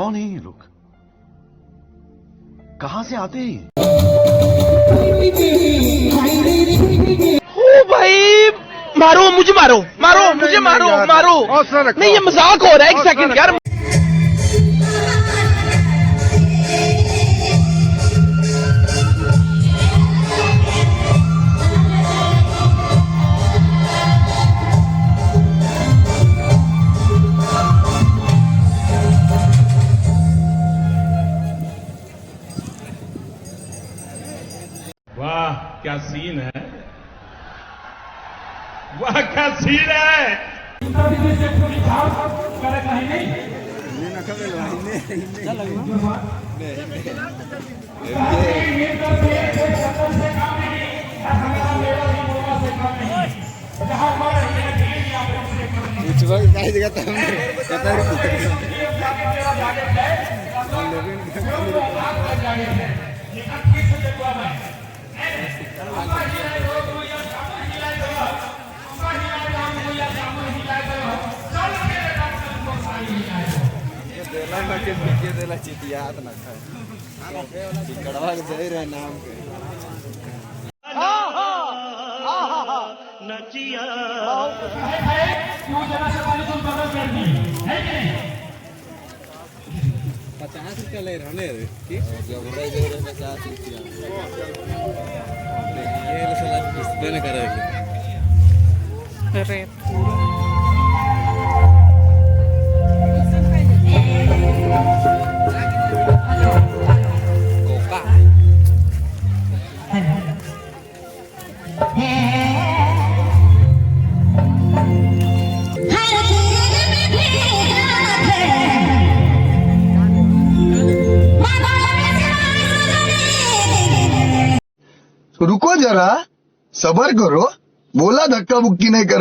कौन है ये लोग? कहां से आते हैं? ओ भाई, मारो मुझे, मारो मारो मुझे, मारो मारो। नहीं, ये मजाक हो रहा है। एक सेकंड यार। वाह क्या सीन है, वाह क्या सीन है। ₹50 ले रहे हैं। रुको जरा, सबर करो, बोला धक्का मुक्की नहीं कर।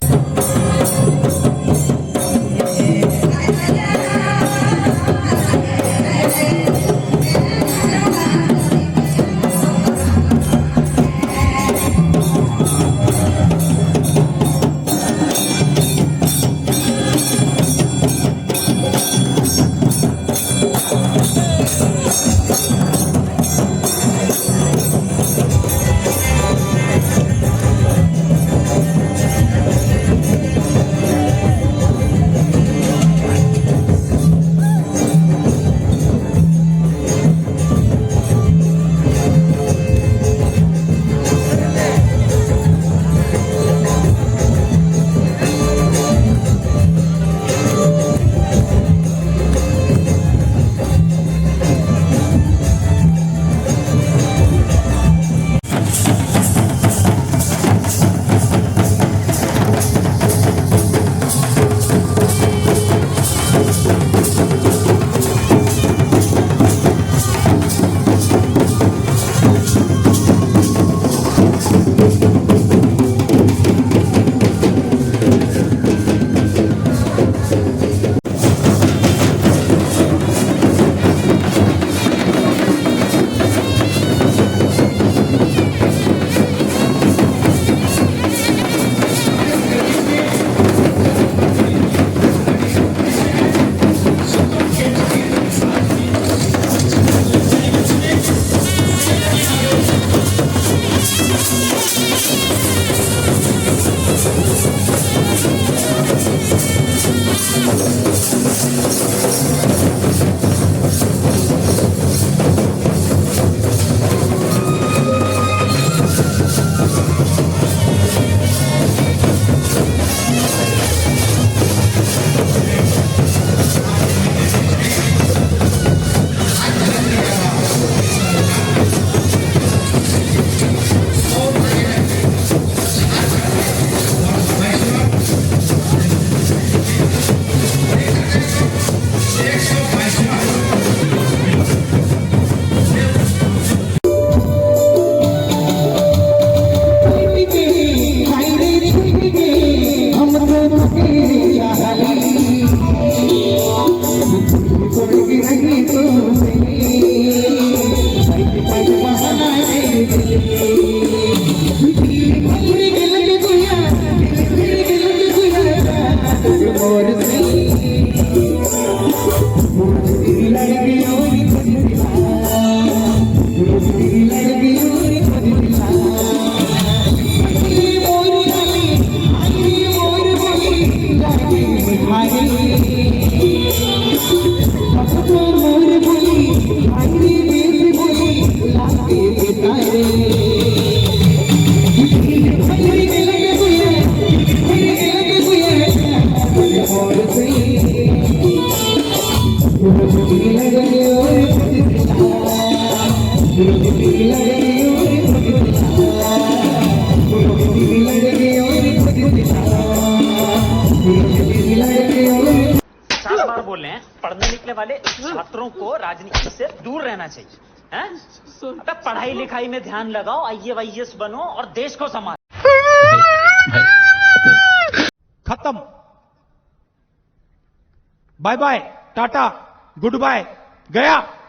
और चार बार बोल रहे हैं पढ़ने निकले वाले छात्रों को राजनीति से दूर रहना चाहिए हैं? अबे पढ़ाई लिखाई में ध्यान लगाओ, IAS बनो और देश को संभालो। खत्म, bye bye, tata, good bye, गया।